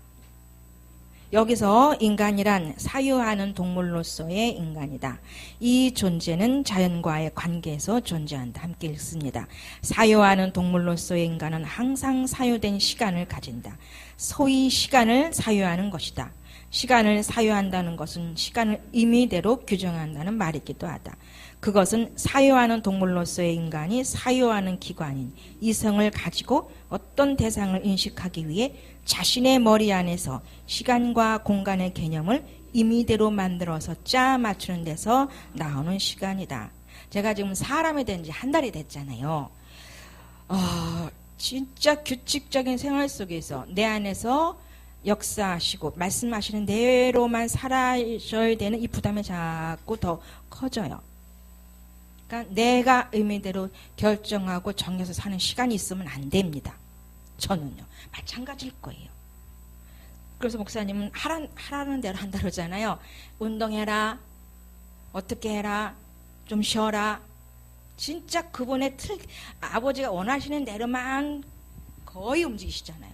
여기서 인간이란 사유하는 동물로서의 인간이다. 이 존재는 자연과의 관계에서 존재한다. 함께 읽습니다. 사유하는 동물로서의 인간은 항상 사유된 시간을 가진다. 소위 시간을 사유하는 것이다. 시간을 사유한다는 것은 시간을 임의대로 규정한다는 말이기도 하다. 그것은 사유하는 동물로서의 인간이 사유하는 기관인 이성을 가지고 어떤 대상을 인식하기 위해 자신의 머리 안에서 시간과 공간의 개념을 임의대로 만들어서 짜 맞추는 데서 나오는 시간이다. 제가 지금 사람이 된 지 한 달이 됐잖아요. 진짜 규칙적인 생활 속에서 내 안에서 역사하시고 말씀하시는 대로만 살아셔야 되는 이 부담이 자꾸 더 커져요. 그러니까 내가 의미대로 결정하고 정해서 사는 시간이 있으면 안 됩니다. 저는요. 마찬가지일 거예요. 그래서 목사님은 하라는 대로 한다 그러잖아요. 운동해라. 어떻게 해라. 좀 쉬어라. 진짜 그분의 아버지가 원하시는 대로만 거의 움직이시잖아요.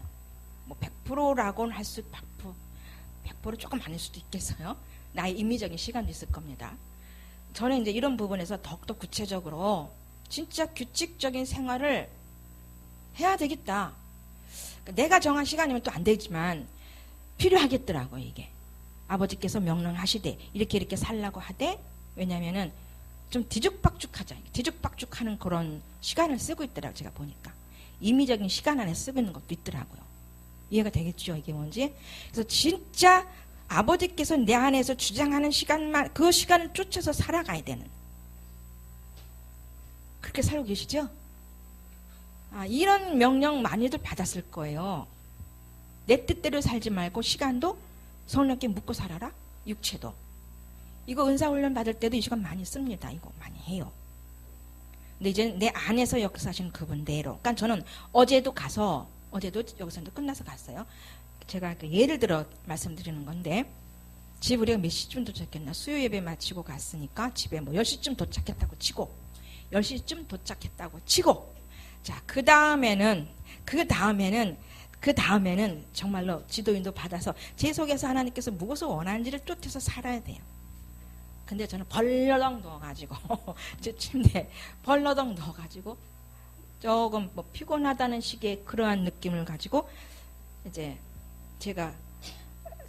뭐 100%라고는 할 수, 100% 조금 아닐 수도 있겠어요. 나의 임의적인 시간도 있을 겁니다. 저는 이제 이런 부분에서 더욱더 구체적으로 진짜 규칙적인 생활을 해야 되겠다. 내가 정한 시간이면 또 안 되지만 필요하겠더라고요, 이게. 아버지께서 명령하시되 이렇게 살라고 하되, 왜냐면은 좀 뒤죽박죽하자. 뒤죽박죽하는 그런 시간을 쓰고 있더라고요, 제가 보니까. 임의적인 시간 안에 쓰고 있는 것도 있더라고요. 이해가 되겠죠, 이게 뭔지? 그래서 진짜 아버지께서 내 안에서 주장하는 시간만, 그 시간을 쫓아서 살아가야 되는. 그렇게 살고 계시죠? 이런 명령 많이들 받았을 거예요. 내 뜻대로 살지 말고 시간도 성령께 묻고 살아라. 육체도. 이거 은사훈련 받을 때도 이 시간 많이 씁니다. 이거 많이 해요. 근데 이제 내 안에서 역사하시는 그분대로. 그러니까 저는 어제도 여기서도 끝나서 갔어요. 제가 예를 들어 말씀드리는 건데, 집 우리가 몇 시쯤 도착했나? 수요 예배 마치고 갔으니까 집에 뭐 10시쯤 도착했다고 치고, 10시쯤 도착했다고 치고, 자, 그 다음에는 정말로 지도인도 받아서 제 속에서 하나님께서 무엇을 원하는지를 쫓아서 살아야 돼요. 근데 저는 벌러덩 누워가지고 제 침대에 벌러덩 누워가지고 조금 뭐 피곤하다는 식의 그러한 느낌을 가지고 이제 제가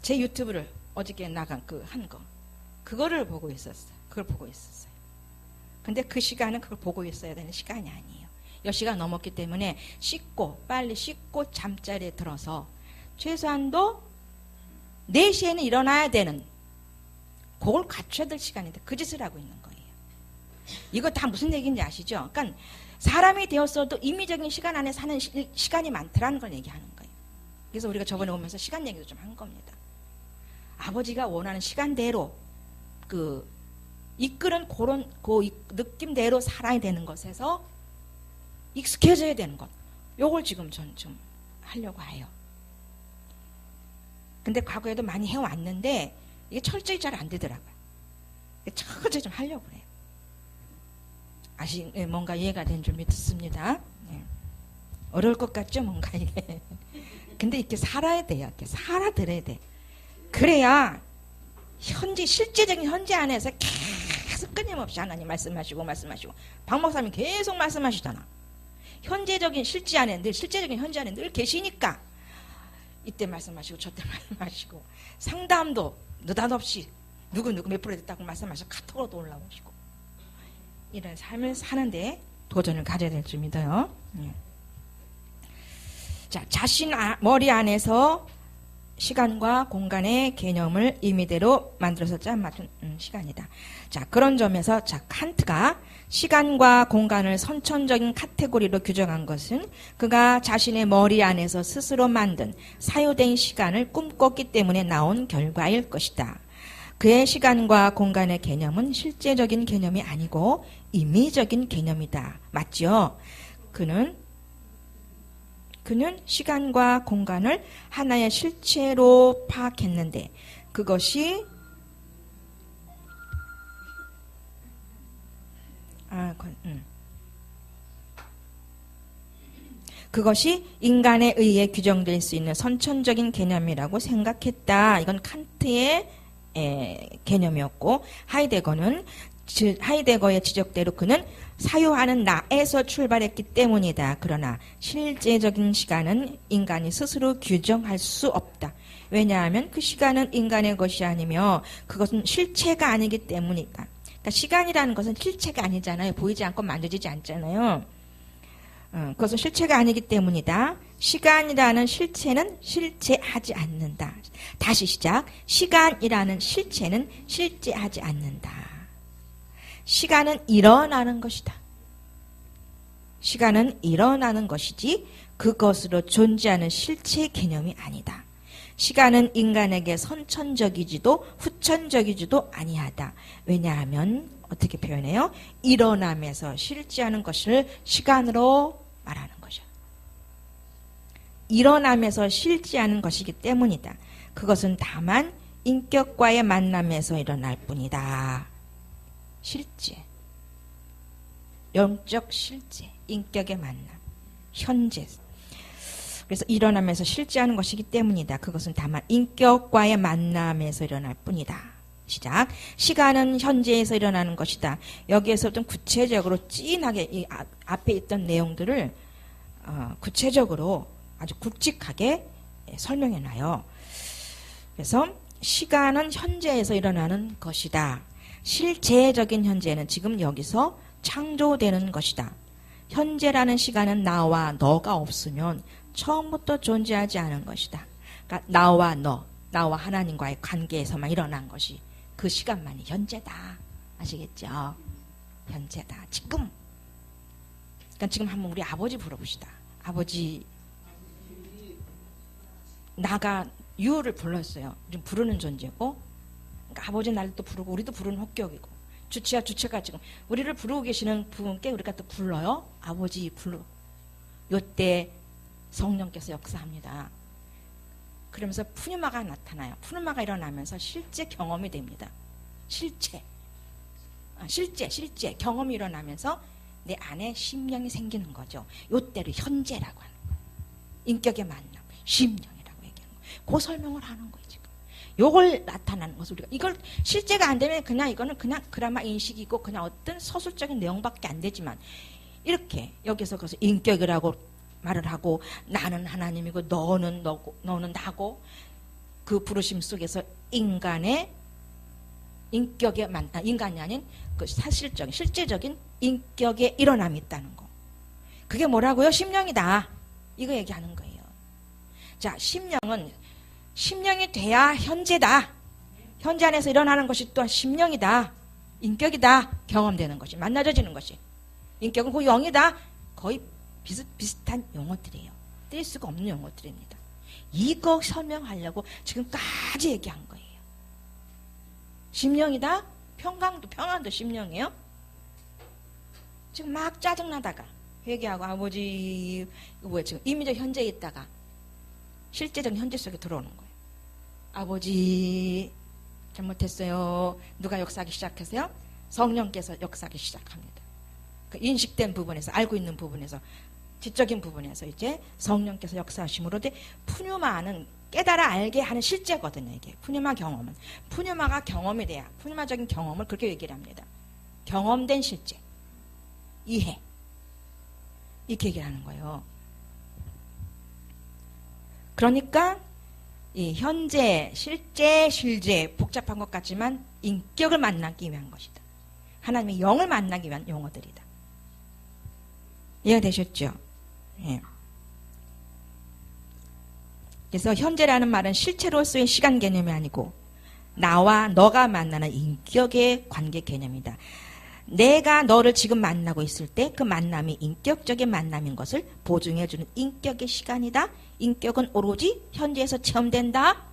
제 유튜브를 어저께 나간 그 한 거. 그거를 보고 있었어요. 그걸 보고 있었어요. 근데 그 시간은 그걸 보고 있어야 되는 시간이 아니에요. 10시가 넘었기 때문에 빨리 씻고 잠자리에 들어서 최소한도 4시에는 일어나야 되는 그걸 갖춰야 될 시간인데 그 짓을 하고 있는 거예요. 이거 다 무슨 얘기인지 아시죠? 그러니까 사람이 되었어도 임의적인 시간 안에 사는 시간이 많더라는 걸 얘기하는 거예요. 그래서 우리가 저번에 오면서 시간 얘기도 좀 한 겁니다. 아버지가 원하는 시간대로 이끄는 그런 느낌대로 살아야 되는 것에서 익숙해져야 되는 것. 요걸 지금 전 좀 하려고 해요. 근데 과거에도 많이 해왔는데 이게 철저히 잘 안 되더라고요. 철저히 좀 하려고 그래요. 뭔가 이해가 된 줄 믿습니다. 네. 어려울 것 같죠? 뭔가 이게. 근데 이렇게 살아야 돼요. 이렇게 살아들어야 돼. 그래야 실제적인 현재 안에서 계속 끊임없이 하나님 말씀하시고 박 목사님이 계속 말씀하시잖아. 실제적인 현재 안에 늘 계시니까 이때 말씀하시고 저때 말씀하시고 상담도 느닷없이 누구 몇 프로 됐다고 말씀하시고 카톡으로도 올라오시고 이런 삶을 사는데 도전을 가져야 될 줄 믿어요. 자, 자신 머리 안에서 시간과 공간의 개념을 임의대로 만들어서 맞춘 시간이다. 자, 그런 점에서 칸트가 시간과 공간을 선천적인 카테고리로 규정한 것은 그가 자신의 머리 안에서 스스로 만든 사유된 시간을 꿈꿨기 때문에 나온 결과일 것이다. 그의 시간과 공간의 개념은 실제적인 개념이 아니고 임의적인 개념이다. 맞죠? 그는 시간과 공간을 하나의 실체로 파악했는데 그것이 인간에 의해 규정될 수 있는 선천적인 개념이라고 생각했다. 이건 칸트의 개념이었고 하이데거의 지적대로 그는 사유하는 나에서 출발했기 때문이다. 그러나 실제적인 시간은 인간이 스스로 규정할 수 없다. 왜냐하면 그 시간은 인간의 것이 아니며 그것은 실체가 아니기 때문이다. 그러니까 시간이라는 것은 실체가 아니잖아요. 보이지 않고 만져지지 않잖아요. 그것은 실체가 아니기 때문이다. 시간이라는 실체는 실체하지 않는다. 다시 시작. 시간이라는 실체는 실제하지 않는다. 시간은 일어나는 것이다. 시간은 일어나는 것이지 그것으로 존재하는 실체 개념이 아니다. 시간은 인간에게 선천적이지도 후천적이지도 아니하다. 왜냐하면 어떻게 표현해요? 일어나면서 실제하는 것을 시간으로 말하는 거죠. 일어나면서 실제하는 것이기 때문이다. 그것은 다만 인격과의 만남에서 일어날 뿐이다. 실제, 영적 실제, 인격의 만남, 현재. 그래서 일어나면서 실제하는 것이기 때문이다. 그것은 다만 인격과의 만남에서 일어날 뿐이다. 시작. 시간은 현재에서 일어나는 것이다. 여기에서 좀 구체적으로 찐하게 이 앞에 있던 내용들을 구체적으로 아주 굵직하게 설명해놔요. 그래서 시간은 현재에서 일어나는 것이다. 실제적인 현재는 지금 여기서 창조되는 것이다. 현재라는 시간은 나와 너가 없으면 처음부터 존재하지 않은 것이다. 그러니까 나와 하나님과의 관계에서만 일어난 것이 그 시간만이 현재다. 아시겠죠? 현재다. 지금. 그러니까 지금 한번 우리 아버지 불러봅시다. 아버지, 나가 유를 불렀어요. 지금 부르는 존재고, 그러니까 아버지 나를 또 부르고 우리도 부르는 혹격이고, 주체가 지금 우리를 부르고 계시는 분께 우리가 또 불러요. 아버지 불러. 요때 성령께서 역사합니다. 그러면서 푸뉴마가 나타나요. 푸뉴마가 일어나면서 실제 경험이 됩니다. 실제 경험이 일어나면서 내 안에 심령이 생기는 거죠. 요때를 현재라고 하는 거예요. 인격의 만남, 심령이라고 얘기하는 거예요. 그 설명을 하는 거예요. 지금 요걸 나타나는 것을 우리가 이걸 실제가 안 되면 이거는 그냥 그라마 인식이고 그냥 어떤 서술적인 내용밖에 안 되지만 이렇게 여기서 그래서 인격이라고 말을 하고 나는 하나님이고 너는 너고 너는 나고 그 부르심 속에서 인간의 인격에 인간이 아닌 그 사실적인 실제적인 인격의 일어남이 있다는 거. 그게 뭐라고요? 심령이다. 이거 얘기하는 거예요. 자, 심령이 돼야 현재다. 현재 안에서 일어나는 것이 또한 심령이다. 인격이다. 경험되는 것이 만나져지는 것이. 인격은 그 영이다. 거의 비슷비슷한 용어들이에요. 뗄 수가 없는 용어들입니다. 이거 설명하려고 지금까지 얘기한 거예요. 심령이다. 평안도 심령이에요. 지금 막 짜증나다가 회개하고 아버지 이거 뭐야 지금 임의적 현재에 있다가 실제적 현재 속에 들어오는 거예요. 아버지 잘못했어요. 누가 역사하기 시작하세요? 성령께서 역사하기 시작합니다. 그 인식된 부분에서 알고 있는 부분에서 지적인 부분에서 이제 성령께서 역사하심으로 푸뉴마는 깨달아 알게 하는 실제거든요. 이게 푸뉴마 경험은 푸뉴마가 경험이 돼야 푸뉴마적인 경험을 그렇게 얘기를 합니다. 경험된 실제 이해 이렇게 얘기를 하는 거예요. 그러니까 이 현재 실제 복잡한 것 같지만 인격을 만나기 위한 것이다. 하나님의 영을 만나기 위한 용어들이다. 이해가 되셨죠? 예. 그래서 현재라는 말은 실체로서의 시간 개념이 아니고 나와 너가 만나는 인격의 관계 개념이다. 내가 너를 지금 만나고 있을 때 그 만남이 인격적인 만남인 것을 보증해주는 인격의 시간이다. 인격은 오로지 현재에서 체험된다.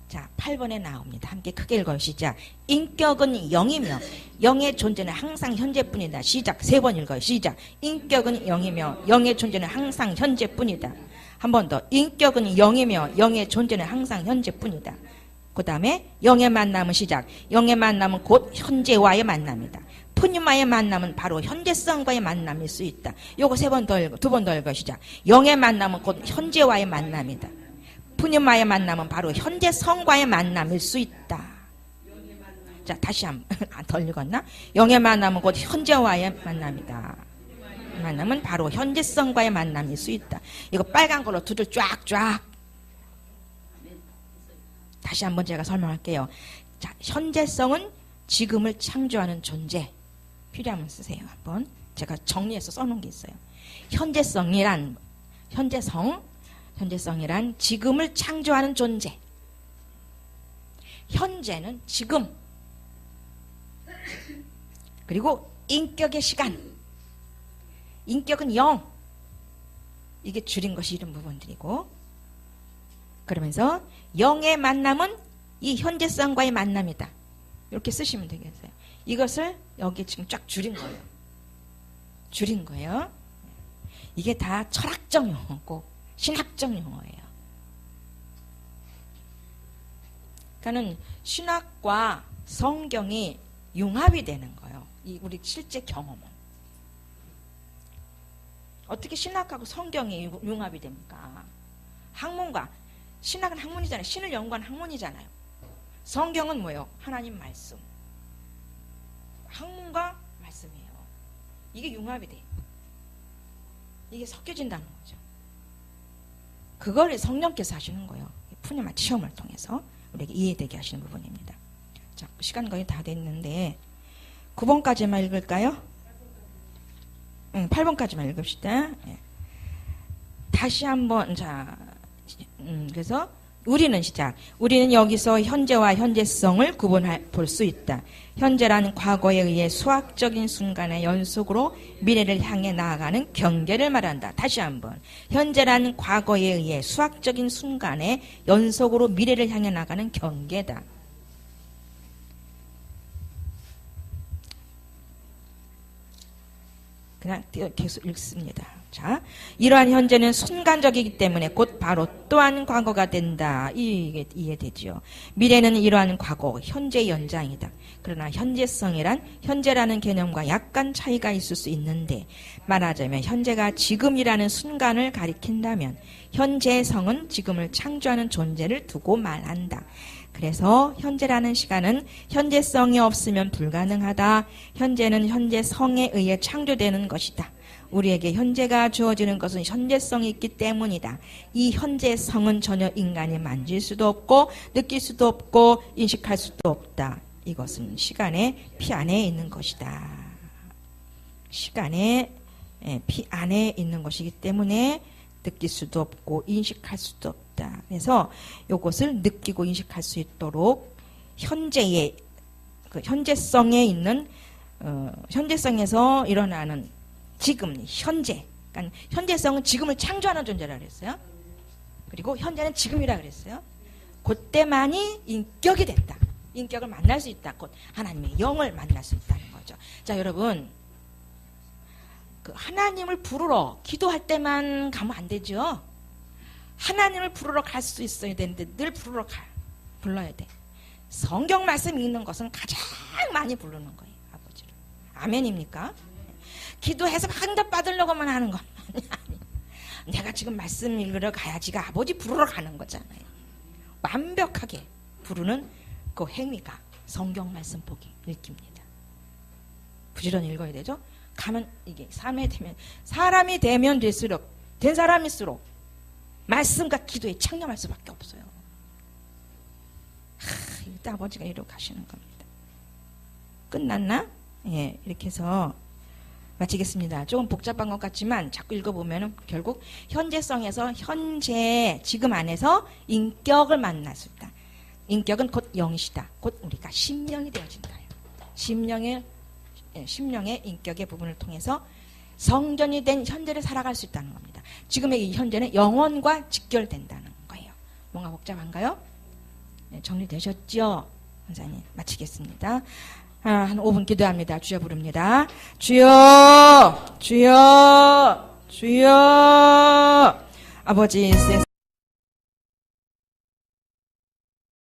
자, 8번에 나옵니다. 함께 크게 읽어요. 시작. 인격은 영이며 영의 존재는 항상 현재뿐이다. 시작. 3번 읽어요. 시작. 인격은 영이며 영의 존재는 항상 현재뿐이다. 한 번 더. 인격은 영이며 영의 존재는 항상 현재뿐이다. 그 다음에 영의 만남은 시작. 영의 만남은 곧 현재와의 만남이다. 푸뉴마의 만남은 바로 현재성과의 만남일 수 있다. 요거 2번 더 읽어. 2번 더 읽어. 시작. 영의 만남은 곧 현재와의 만남이다. 푸뉴마의 만남은 바로 현재성과의 만남일 수 있다. 자, 다시 덜 읽었나? 영의 만남은 곧 현재와의 만남이다. 만남은 바로 현재성과의 만남일 수 있다. 이거 빨간 걸로 두 줄 쫙쫙. 다시 한번 제가 설명할게요. 자, 현재성은 지금을 창조하는 존재. 필요하면 쓰세요. 한번 제가 정리해서 써놓은 게 있어요. 현재성이란 지금을 창조하는 존재. 현재는 지금. 그리고 인격의 시간. 인격은 영. 이게 줄인 것이 이런 부분들이고. 그러면서 영의 만남은 이 현재성과의 만남이다. 이렇게 쓰시면 되겠어요. 이것을 여기 지금 쫙 줄인 거예요. 줄인 거예요. 이게 다 철학적 용어고 신학적 용어예요. 그러니까는 신학과 성경이 융합이 되는 거예요. 이 우리 실제 경험은. 어떻게 신학하고 성경이 융합이 됩니까? 학문과 신학은 학문이잖아요. 신을 연구한 학문이잖아요. 성경은 뭐예요? 하나님 말씀. 학문과 말씀이에요. 이게 융합이 돼. 이게 섞여진다는 거죠. 그걸 성령께서 하시는 거예요. 푸뉴마 체험을 통해서 우리에게 이해되게 하시는 부분입니다. 자, 시간 거의 다 됐는데 9번까지만 읽을까요? 8번까지만 읽읍시다. 예. 다시 한번 자, 그래서 우리는 시작. 우리는 여기서 현재와 현재성을 볼 수 있다. 현재라는 과거에 의해 수학적인 순간의 연속으로 미래를 향해 나아가는 경계를 말한다. 다시 한번. 현재라는 과거에 의해 수학적인 순간의 연속으로 미래를 향해 나가는 경계다. 그냥 계속 읽습니다. 자, 이러한 현재는 순간적이기 때문에 곧 바로 또한 과거가 된다. 이게 이해되죠. 미래는 이러한 과거, 현재의 연장이다. 그러나 현재성이란 현재라는 개념과 약간 차이가 있을 수 있는데 말하자면 현재가 지금이라는 순간을 가리킨다면 현재성은 지금을 창조하는 존재를 두고 말한다. 그래서 현재라는 시간은 현재성이 없으면 불가능하다. 현재는 현재성에 의해 창조되는 것이다. 우리에게 현재가 주어지는 것은 현재성이 있기 때문이다. 이 현재성은 전혀 인간이 만질 수도 없고 느낄 수도 없고 인식할 수도 없다. 이것은 시간의 피 안에 있는 것이다. 시간의 피 안에 있는 것이기 때문에 느낄 수도 없고 인식할 수도 없다. 그래서 이것을 느끼고 인식할 수 있도록 현재의 그 현재성에 있는 현재성에서 일어나는 지금, 현재. 그러니까 현재성은 지금을 창조하는 존재라 그랬어요. 그리고 현재는 지금이라 그랬어요. 그때만이 인격이 됐다. 인격을 만날 수 있다. 곧 하나님의 영을 만날 수 있다는 거죠. 자, 여러분, 그 하나님을 부르러 기도할 때만 가면 안 되죠. 하나님을 부르러 갈 수 있어야 되는데 늘 불러야 돼. 성경 말씀 읽는 것은 가장 많이 부르는 거예요. 아버지를. 아멘입니까? 기도해서 응답 받으려고만 하는 건 아니. 내가 지금 말씀 읽으러 가야지가 아버지 부르러 가는 거잖아요. 완벽하게 부르는 그 행위가 성경 말씀 보기 읽기입니다. 부지런히 읽어야 되죠. 가면 이게 사람이 되면 될수록 된 사람일수록 말씀과 기도에 창념할 수밖에 없어요. 이때 아버지가 이러고 가시는 겁니다. 끝났나? 예, 이렇게 해서 마치겠습니다. 조금 복잡한 것 같지만 자꾸 읽어보면 결국 현재성에서 현재 지금 안에서 인격을 만날 수 있다. 인격은 곧 영이시다. 곧 우리가 심령이 되어진다. 심령의 인격의 부분을 통해서 성전이 된 현재를 살아갈 수 있다는 겁니다. 지금의 이 현재는 영원과 직결된다는 거예요. 뭔가 복잡한가요? 네, 정리되셨죠? 선생님 마치겠습니다. 한 5분 기도합니다. 주여 부릅니다. 주여 주여 주여 아버지